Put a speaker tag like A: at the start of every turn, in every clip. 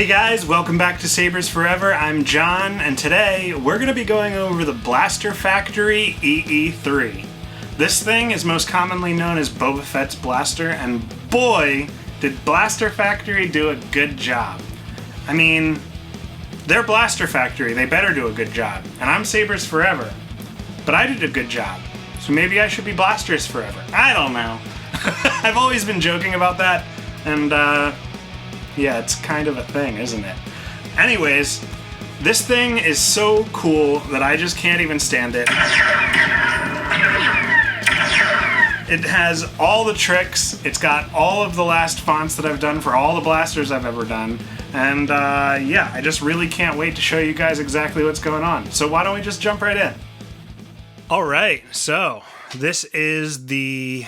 A: Hey guys, welcome back to Sabers Forever. I'm John, and today we're going to be going over the Blaster Factory EE-3. This thing is most commonly known as Boba Fett's blaster, and boy, did Blaster Factory do a good job. I mean, they're Blaster Factory, they better do a good job. And I'm Sabers Forever, but I did a good job, so maybe I should be Blasters Forever. I don't know. I've always been joking about that, and yeah, it's kind of a thing, isn't it? Anyways, this thing is so cool that I just can't even stand it. It has all the tricks. It's got all of the last fonts that I've done for all the blasters I've ever done. And yeah, I just really can't wait to show you guys exactly what's going on. So why don't we just jump right in? All right, so this is the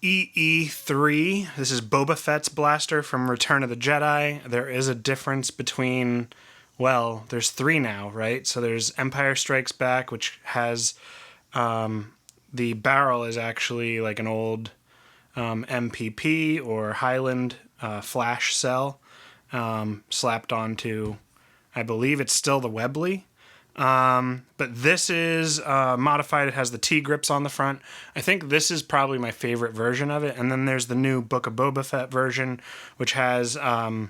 A: EE-3. This is Boba Fett's blaster from Return of the Jedi. There is a difference between, well, there's three now, right? So there's Empire Strikes Back, which has the barrel is actually like an old MPP or Highland flash cell slapped onto, I believe it's still the Webley. But this is modified. It has the T-grips on the front. I think this is probably my favorite version of it. And then there's the new Book of Boba Fett version, which has the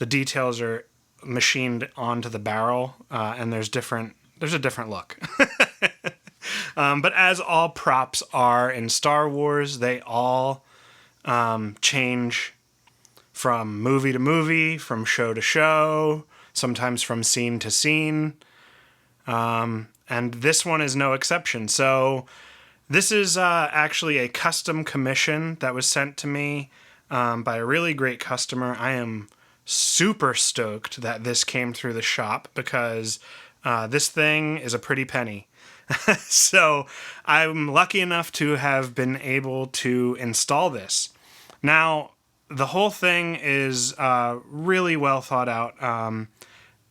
A: details are machined onto the barrel, and there's a different look. But as all props are in Star Wars, they all change from movie to movie, from show to show, sometimes from scene to scene. And this one is no exception. So this is actually a custom commission that was sent to me by a really great customer. I am super stoked that this came through the shop because this thing is a pretty penny. So I'm lucky enough to have been able to install this. Now, the whole thing is really well thought out.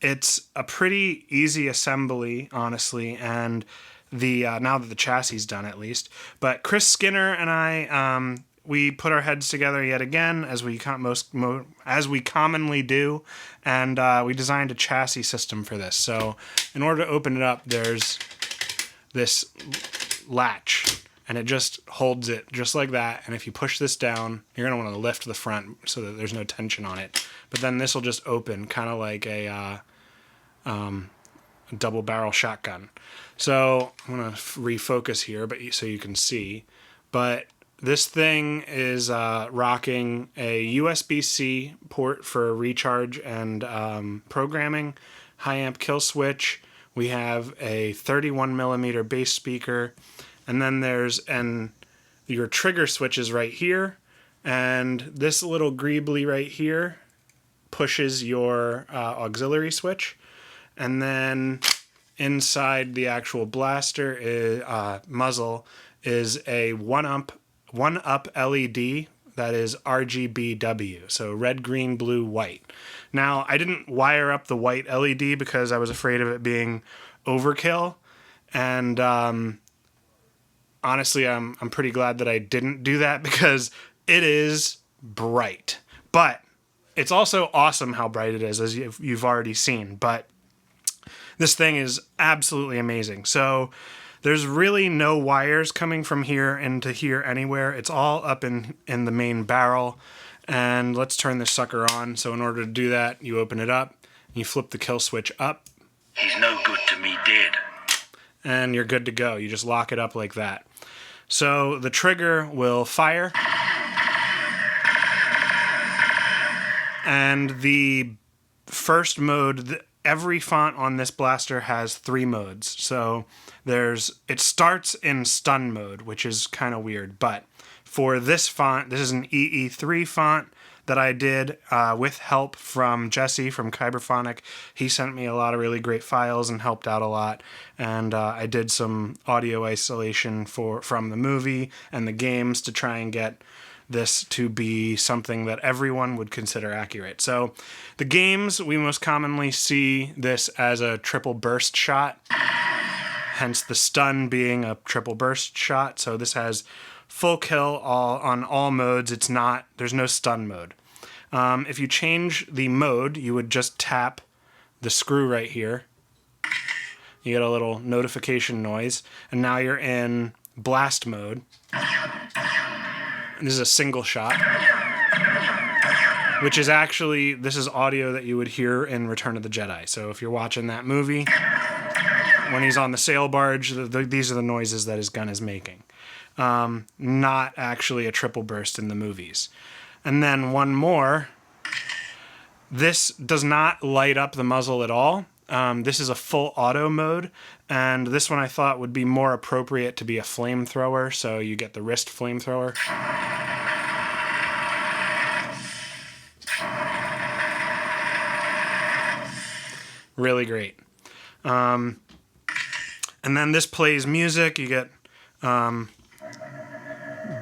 A: It's a pretty easy assembly, honestly, and the now that the chassis is done, at least. But Chris Skinner and I, we put our heads together yet again, as we commonly do, and we designed a chassis system for this. So in order to open it up, there's this latch, and it just holds it just like that. And if you push this down, you're going to want to lift the front so that there's no tension on it. But then this will just open, kind of like a double barrel shotgun. So I'm going to refocus here, but so you can see. But this thing is rocking a USB-C port for recharge and programming, high amp kill switch. We have a 31 millimeter bass speaker, and then there's your trigger switches right here, and this little greebly right here pushes your auxiliary switch. And then inside the actual blaster muzzle is a one up LED that is RGBW, so red, green, blue, white. Now, I didn't wire up the white LED because I was afraid of it being overkill, and honestly, I'm pretty glad that I didn't do that because it is bright. But it's also awesome how bright it is, as you've already seen. But this thing is absolutely amazing. So there's really no wires coming from here into here anywhere. It's all up in the main barrel. And let's turn this sucker on. So in order to do that, you open it up, you flip the kill switch up.
B: He's no good to me dead.
A: And you're good to go. You just lock it up like that. So the trigger will fire. And the first mode, every font on this blaster has 3 modes. So it starts in stun mode, which is kind of weird. But for this font, this is an EE-3 font that I did with help from Jesse from Kyberphonic. He sent me a lot of really great files and helped out a lot. And I did some audio isolation from the movie and the games to try and get this to be something that everyone would consider accurate. So the games, we most commonly see this as a triple burst shot, hence the stun being a triple burst shot. So this has full kill on all modes. There's no stun mode. If you change the mode, you would just tap the screw right here. You get a little notification noise, and now you're in blast mode. This is a single shot, which is actually, this is audio that you would hear in Return of the Jedi. So if you're watching that movie, when he's on the sail barge, these are the noises that his gun is making. Not actually a triple burst in the movies. And then one more. This does not light up the muzzle at all. This is a full auto mode, and this one I thought would be more appropriate to be a flamethrower, so you get the wrist flamethrower. Really great. And then this plays music. You get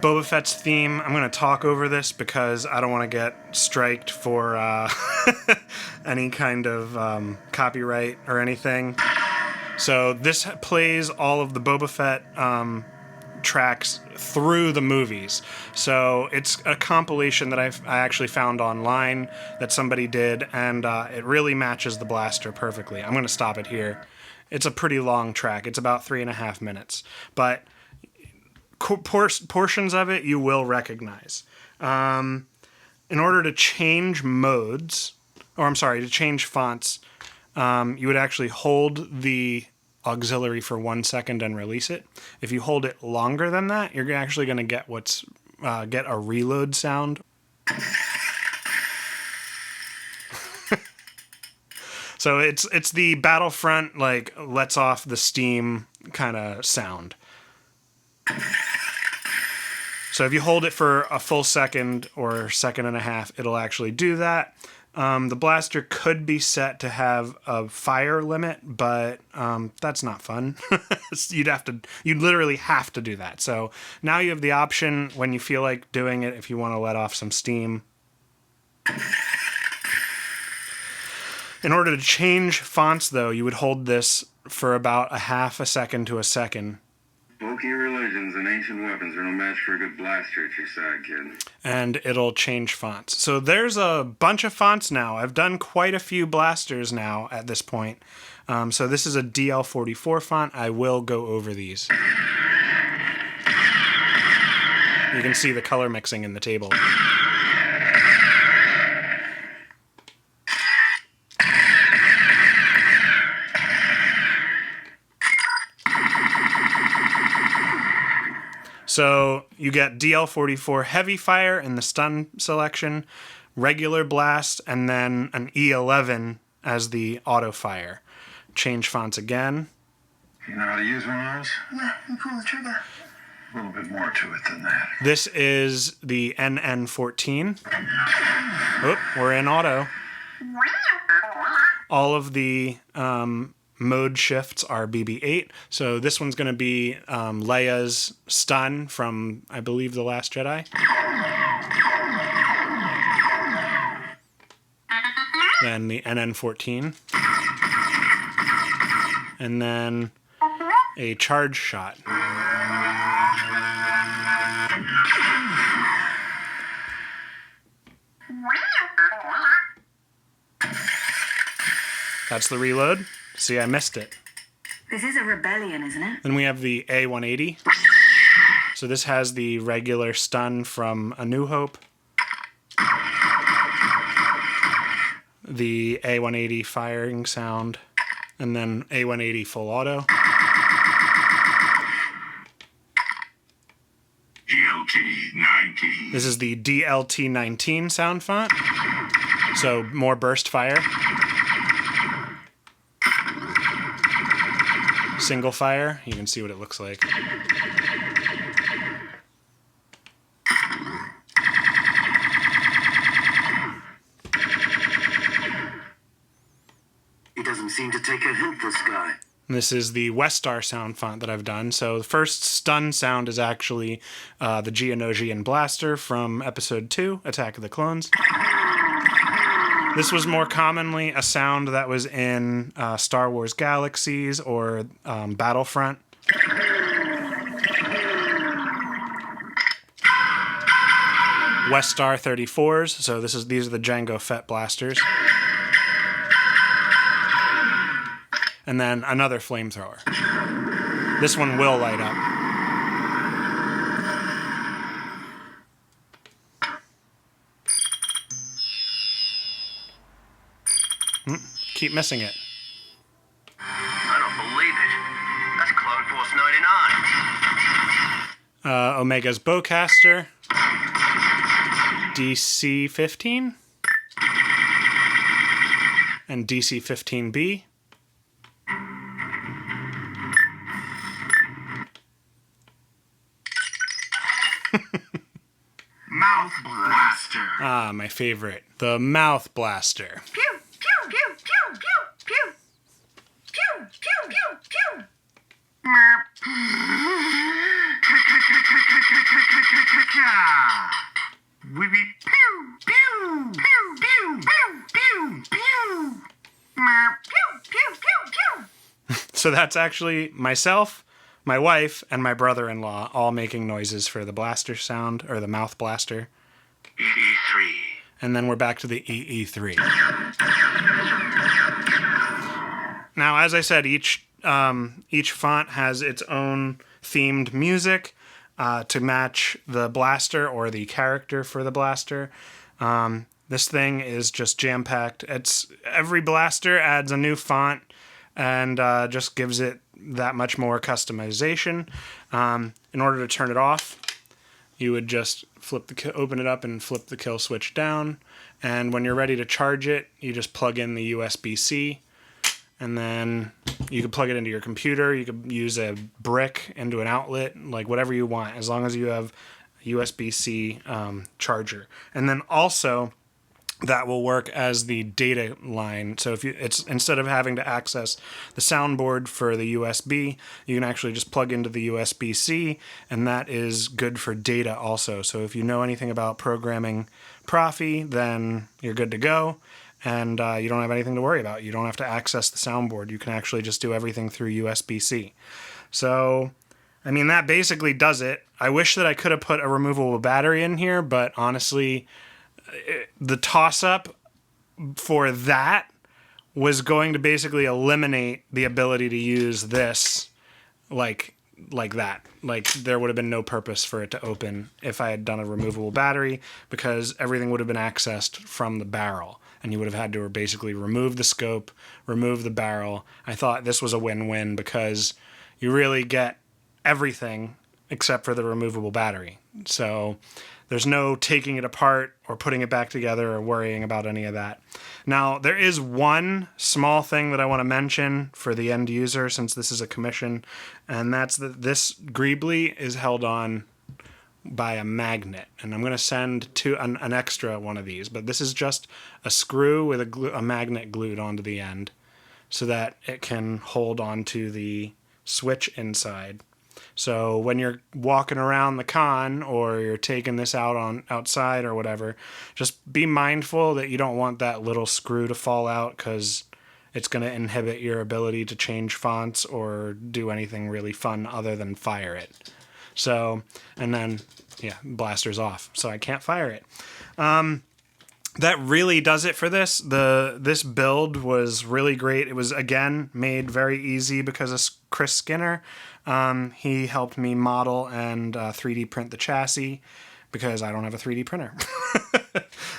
A: Boba Fett's theme. I'm going to talk over this because I don't want to get striked for any kind of copyright or anything. So this plays all of the Boba Fett tracks through the movies. So it's a compilation that I actually found online that somebody did, and it really matches the blaster perfectly. I'm going to stop it here. It's a pretty long track. It's about 3.5 minutes. But portions of it you will recognize. In order to change modes, to change fonts, you would actually hold the auxiliary for 1 second and release it. If you hold it longer than that, you're actually going to get get a reload sound. So it's the Battlefront, like, lets off the steam kind of sound. So if you hold it for a full second or second and a half, it'll actually do that. The blaster could be set to have a fire limit, but that's not fun. You'd literally have to do that. So now you have the option when you feel like doing it, if you want to let off some steam. In order to change fonts, though, you would hold this for about a half a second to a second.
C: Bulky religions and ancient weapons are no match for a good blaster at your side, kid.
A: And it'll change fonts. So there's a bunch of fonts now. I've done quite a few blasters now at this point. So this is a DL44 font. I will go over these. You can see the color mixing in the table. So you get DL44 heavy fire in the stun selection, regular blast, and then an E11 as the auto fire. Change fonts again.
C: You know how to use one of those?
D: Yeah, you pull the trigger.
C: A little bit more to it than that.
A: This is the NN14. Oh, we're in auto. All of the mode shifts are BB-8. So this one's going to be Leia's stun from, I believe, The Last Jedi. Then the NN14. And then a charge shot. That's the reload. See, I missed it.
D: This is a rebellion, isn't it?
A: Then we have the A180. So this has the regular stun from A New Hope. The A180 firing sound. And then A180 full auto.
C: DLT-19.
A: This is the DLT-19 sound font. So more burst fire. Single fire. You can see what it looks like.
C: He doesn't seem to take a hint, this guy.
A: This is the Westar sound font that I've done. So the first stun sound is actually the Geonosian Blaster from Episode 2, Attack of the Clones. This was more commonly a sound that was in Star Wars Galaxies or Battlefront. Westar 34s. So these are the Jango Fett blasters. And then another flamethrower. This one will light up. Keep missing it.
B: I don't believe it. That's Clone Force 99.
A: Omega's bowcaster. DC-15. And DC-15B.
B: Mouth Blaster.
A: Ah, my favorite. The Mouth Blaster.
D: Pew, pew, pew, pew, pew, pew. Pew, pew, pew, pew.
B: We be pew, pew, pew, pew, pew, pew, pew.
D: Pew, pew, pew, pew.
A: So that's actually myself, my wife, and my brother-in-law all making noises for the blaster sound, or the Mouth Blaster.
B: EE-3.
A: And then we're back to the EE-3. Now, as I said, each font has its own themed music to match the blaster or the character for the blaster. This thing is just jam-packed. Every blaster adds a new font and just gives it that much more customization. In order to turn it off, you would just open it up and flip the kill switch down. And when you're ready to charge it, you just plug in the USB-C. And then you could plug it into your computer. You could use a brick into an outlet, like whatever you want, as long as you have a USB-C charger. And then also, that will work as the data line. So it's instead of having to access the soundboard for the USB, you can actually just plug into the USB-C, and that is good for data also. So if you know anything about programming Proffi, then you're good to go. And you don't have anything to worry about. You don't have to access the soundboard. You can actually just do everything through USB-C. So, I mean, that basically does it. I wish that I could have put a removable battery in here, but honestly, the toss-up for that was going to basically eliminate the ability to use this like that. Like, there would have been no purpose for it to open if I had done a removable battery, because everything would have been accessed from the barrel. And you would have had to basically remove the scope, remove the barrel. I thought this was a win-win because you really get everything except for the removable battery. So there's no taking it apart or putting it back together or worrying about any of that. Now, there is one small thing that I want to mention for the end user, since this is a commission, and that's that this greebly is held on by a magnet, and I'm going to send an extra one of these, but this is just a screw with a magnet glued onto the end so that it can hold onto the switch inside. So when you're walking around the con or you're taking this outside or whatever, just be mindful that you don't want that little screw to fall out, because it's going to inhibit your ability to change fonts or do anything really fun other than fire it. So, and then, yeah, blaster's off, so I can't fire it. That really does it for this. This build was really great. It was, again, made very easy because of Chris Skinner. He helped me model and 3D print the chassis because I don't have a 3D printer.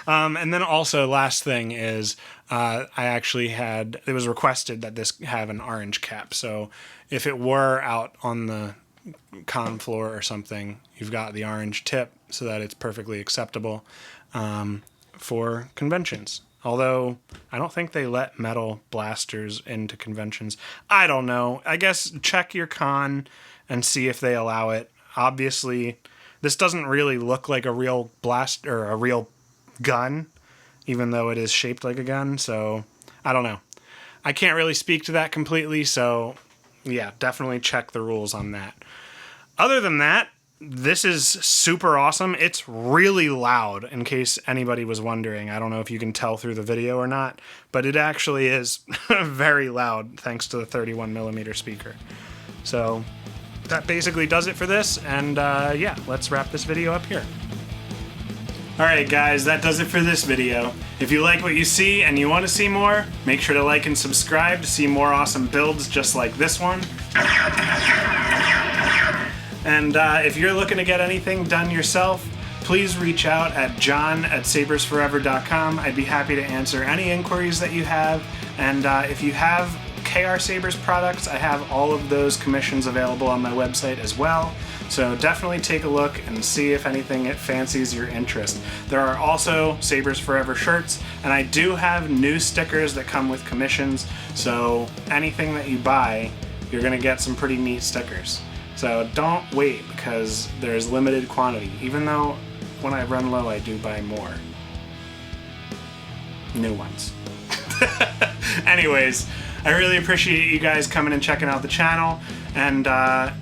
A: And then also, last thing is, it was requested that this have an orange cap. So if it were out on the con floor or something, you've got the orange tip so that it's perfectly acceptable for conventions. Although I don't think they let metal blasters into conventions. I don't know. I guess check your con and see if they allow it. Obviously, this doesn't really look like a real blast or a real gun, even though it is shaped like a gun. So I don't know. I can't really speak to that completely. So yeah, definitely check the rules on that. Other than that, this is super awesome. It's really loud, in case anybody was wondering. I don't know if you can tell through the video or not, but it actually is very loud thanks to the 31mm speaker. So that basically does it for this, and yeah, let's wrap this video up here. Alright guys, that does it for this video. If you like what you see and you want to see more, make sure to like and subscribe to see more awesome builds just like this one. And if you're looking to get anything done yourself, please reach out at john@sabersforever.com. I'd be happy to answer any inquiries that you have. And if you have KR Sabers products, I have all of those commissions available on my website as well. So definitely take a look and see if anything it fancies your interest. There are also Sabers Forever shirts, and I do have new stickers that come with commissions. So anything that you buy, you're gonna get some pretty neat stickers. So don't wait because there's limited quantity, even though when I run low I do buy more. New ones. Anyways, I really appreciate you guys coming and checking out the channel. And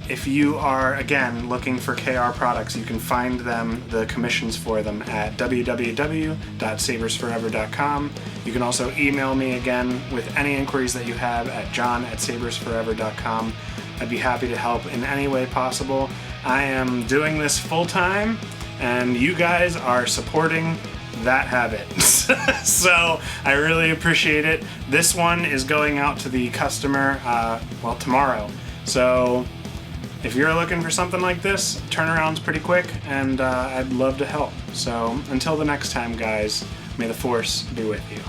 A: if you are, again, looking for KR products, you can find them, the commissions for them, at www.sabersforever.com. You can also email me again with any inquiries that you have at john@sabersforever.com. I'd be happy to help in any way possible. I am doing this full time, and you guys are supporting that habit. So I really appreciate it. This one is going out to the customer, well, tomorrow. So if you're looking for something like this, turnaround's pretty quick, and I'd love to help. So until the next time, guys, may the Force be with you.